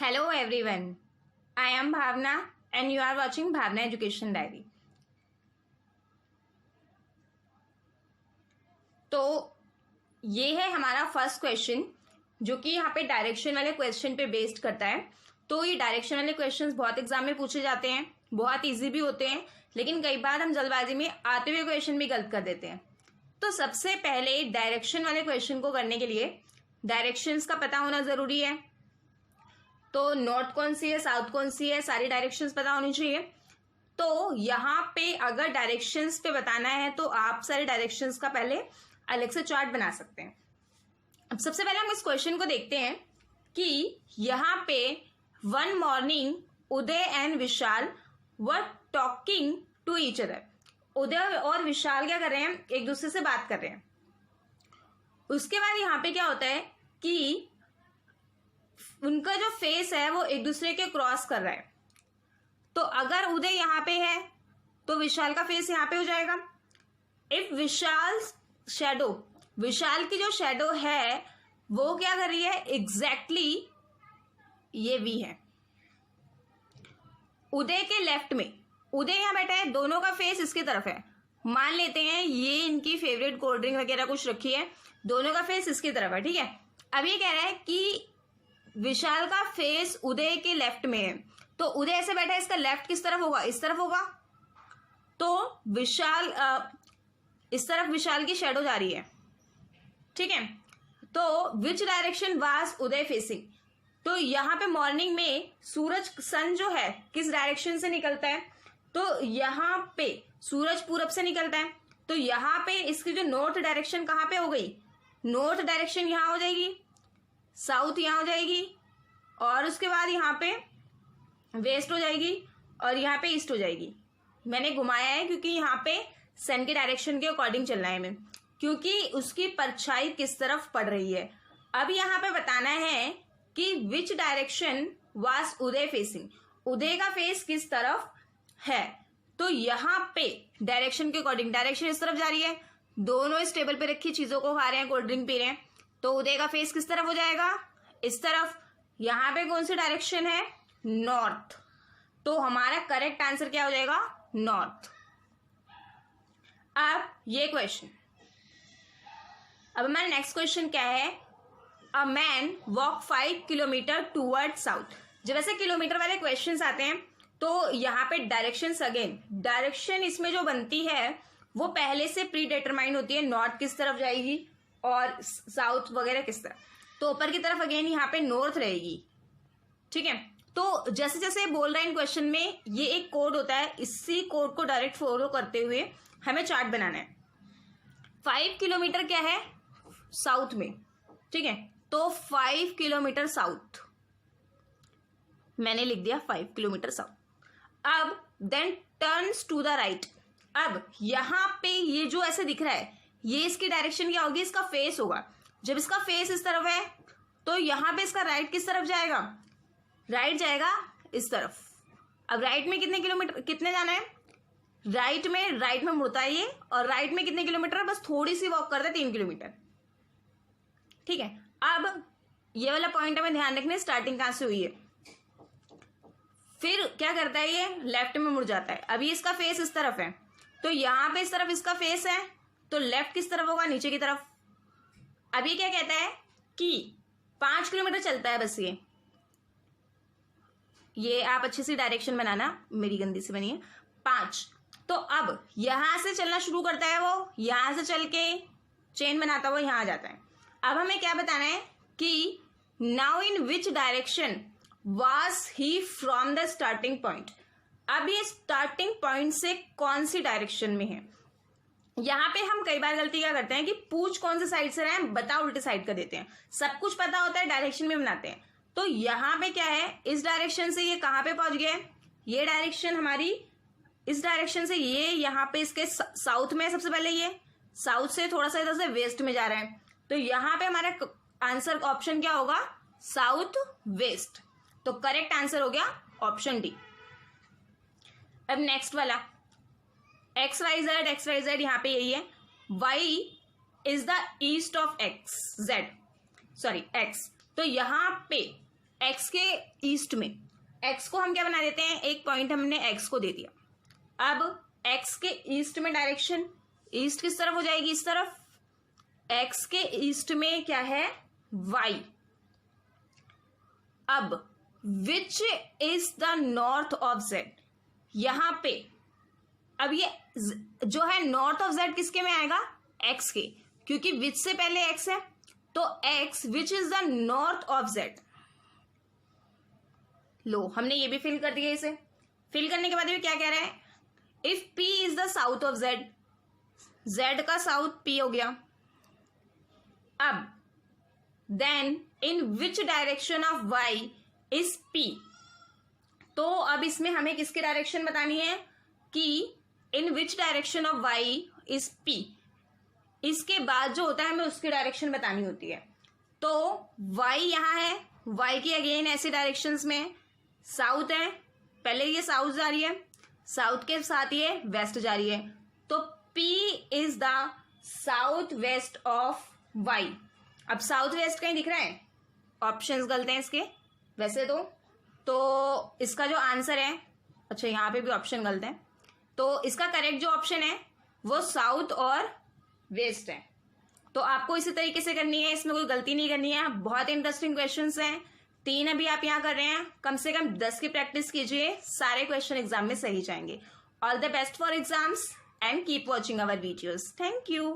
Hello everyone, I am Bhavna and you are watching Bhavna Education Diary. तो ये है हमारा फर्स्ट क्वेश्चन जो कि यहाँ पे डायरेक्शन वाले क्वेश्चन पे बेस्ड करता है। तो ये डायरेक्शन वाले क्वेश्चंस बहुत एग्जाम में पूछे जाते हैं, बहुत इजी भी होते हैं, लेकिन कई बार हम जल्दबाजी में आते हुए क्वेश्चन भी गलत कर देते हैं। तो सबसे पहले डायरेक्शन वाले क्वेश्चन को करने के लिए डायरेक्शंस का पता होना जरूरी है। तो नॉर्थ कौन सी है, साउथ कौन सी है, सारी डायरेक्शंस पता होनी चाहिए। तो यहाँ पे अगर डायरेक्शंस पे बताना है तो आप सारे डायरेक्शंस का पहले अलग से चार्ट बना सकते हैं। अब सबसे पहले हम इस क्वेश्चन को देखते हैं कि यहाँ पे one morning Uday and Vishal were talking to each other. Uday और विशाल क्या कर रहे हैं, एक दूसरे से बात कर रहे हैं। उसके बाद यहाँ पे क्या होता है कि उनका जो फेस है वो एक दूसरे के क्रॉस कर रहा है। तो अगर उदय यहाँ पे है तो विशाल का फेस यहाँ पे हो जाएगा। इफ विशाल शैडो, विशाल की जो शैडो है वो क्या कर रही है, एग्जैक्टली ये वी है। उदय के लेफ्ट में, उदय यहाँ बैठा है, दोनों का फेस इसकी तरफ है। मान लेते हैं ये इनकी फेवरेट कोल्ड ड्रिंक वगैरह कुछ रखी है, दोनों का फेस इसकी तरफ है, ठीक है। अब ये कह रहा है कि विशाल का फेस उदय के लेफ्ट में है, तो उदय ऐसे बैठा है, इसका लेफ्ट किस तरफ होगा, इस तरफ होगा। तो विशाल इस तरफ विशाल की शेडो जा रही है, ठीक है। तो विच डायरेक्शन वाज उदय फेसिंग, तो यहाँ पे मॉर्निंग में सूरज, सन जो है किस डायरेक्शन से निकलता है, तो यहाँ पे सूरज पूरब से निकलता है। तो यहाँ पे इसकी जो नॉर्थ डायरेक्शन कहाँ पे हो गई, नॉर्थ डायरेक्शन यहाँ हो जाएगी, साउथ यहाँ हो जाएगी, और उसके बाद यहाँ पे वेस्ट हो जाएगी, और यहाँ पे ईस्ट हो जाएगी। मैंने घुमाया है क्योंकि यहाँ पे सन के डायरेक्शन के अकॉर्डिंग चलना है हमें, क्योंकि उसकी परछाई किस तरफ पड़ रही है। अब यहाँ पे बताना है कि which direction was Uday facing, Uday का फेस किस तरफ है। तो यहाँ पे डायरेक्शन के अकॉर्डिंग, डायरेक्शन इस तरफ जा रही है, दोनों इस टेबल पे रखी चीजों को खा रहे हैं, कोल्ड ड्रिंक पी रहे हैं, तो उदय का फेस किस तरफ हो जाएगा, इस तरफ। यहाँ पे कौन सी डायरेक्शन है, नॉर्थ, तो हमारा करेक्ट आंसर क्या हो जाएगा, नॉर्थ। अब ये क्वेश्चन, अब हमारा नेक्स्ट क्वेश्चन क्या है, a man walk 5 kilometre toward south. जब ऐसे किलोमीटर वाले क्वेश्चंस आते हैं तो यहाँ पे डायरेक्शंस, अगेन डायरेक्शन इसमें जो बनती है वो पहले से प्री डिटरमाइंड होती है, नॉर्थ किस तरफ जाएगी और साउथ वगैरह किस तरफ। तो ऊपर की तरफ अगेन यहाँ पे नॉर्थ रहेगी, ठीक है। तो जैसे जैसे बोल रहे हैं इन क्वेश्चन में, ये एक कोड होता है, इसी कोड को डायरेक्ट फॉलो करते हुए हमें चार्ट बनाना है। 5 किलोमीटर क्या है, साउथ में, ठीक है। तो 5 किलोमीटर साउथ, मैंने लिख दिया 5 किलोमीटर साउथ। अब then turns to the right. अब यहां पे ये जो ऐसे दिख रहा है, ये इसकी डायरेक्शन क्या होगी, इसका फेस होगा। जब इसका फेस इस तरफ है तो यहां पे इसका राइट किस तरफ जाएगा, राइट जाएगा इस तरफ। अब राइट में कितने किलोमीटर, कितने जाना है, राइट में मुड़ता है ये, और राइट में कितने किलोमीटर, बस थोड़ी सी वॉक करता है, 3 किलोमीटर, ठीक है। अब ये वाला पॉइंट हमें ध्यान रखना है, स्टार्टिंग कहां से हुई है। फिर क्या करता है, ये लेफ्ट में मुड़ जाता है। अभी इसका फेस इस तरफ है, तो यहां पे इस तरफ इसका फेस है, तो लेफ्ट किस तरफ होगा, नीचे की तरफ। अभी क्या कहता है कि 5 किलोमीटर चलता है बस ये आप अच्छी सी डायरेक्शन बनाना, मेरी गंदी से बनी है, 5। तो अब यहां से चलना शुरू करता है, वो यहां से चल के चेन बनाता हुआ यहां आ जाता है। अब हमें क्या बताना है कि now in which direction was he from the starting point. अब ये स्टार्टिंग पॉइंट से कौन सी डायरेक्शन में है। यहाँ पे हम कई बार गलती क्या करते हैं कि पूछ कौन से साइड से रहे हैं, बता उल्टे साइड कर देते हैं। सब कुछ पता होता है, डायरेक्शन में बनाते हैं। तो यहाँ पे क्या है, इस डायरेक्शन से ये कहाँ पे पहुंच गया, ये डायरेक्शन हमारी इस डायरेक्शन से ये यहाँ पे इसके साउथ में, सबसे पहले ये साउथ से थोड़ा सा इधर से वेस्ट में जा रहा है। तो यहाँ पे हमारा आंसर ऑप्शन क्या होगा, साउथ वेस्ट। तो करेक्ट आंसर हो गया ऑप्शन डी। अब नेक्स्ट वाला एक्स वाई जेड यहाँ पे यही है, Y is the east of X, Z sorry X. तो यहाँ पे एक्स के ईस्ट में, एक्स को हम क्या बना देते हैं, एक पॉइंट हमने एक्स को दे दिया। अब एक्स के ईस्ट में डायरेक्शन, ईस्ट किस तरफ हो जाएगी, इस तरफ। एक्स के ईस्ट में क्या है, वाई। अब विच is the north of Z, यहां पे अब ये जो है नॉर्थ ऑफ जेड किसके में आएगा, एक्स के, क्योंकि विच से पहले एक्स है, तो X which is the north of Z. लो हमने ये भी फिल कर दिया। इसे फिल करने के बाद ये क्या कह रहा है, if P is the south of Z, Z का साउथ पी हो गया। अब then in which direction of Y is P, तो अब इसमें हमें किसकी डायरेक्शन बतानी है कि in which direction of Y is P, इसके बाद जो होता है हमें उसकी डायरेक्शन बतानी होती है। तो वाई यहां है, वाई की अगेन ऐसे डायरेक्शंस में साउथ है, पहले ये साउथ जा रही है, साउथ के साथ ये वेस्ट जा रही है, तो P is the south west of Y। अब साउथ वेस्ट कहीं दिख रहा है, ऑप्शंस गलत हैं इसके वैसे तो इसका जो आंसर है, अच्छा यहाँ पे भी ऑप्शन गलत है, तो इसका करेक्ट जो ऑप्शन है वो साउथ और वेस्ट है। तो आपको इसी तरीके से करनी है, इसमें कोई गलती नहीं करनी है। बहुत इंटरेस्टिंग क्वेश्चंस हैं, 3 अभी आप यहाँ कर रहे हैं, कम से कम 10 की प्रैक्टिस कीजिए, सारे क्वेश्चन एग्जाम में सही जाएंगे। All the best for exams and keep watching our videos. Thank you.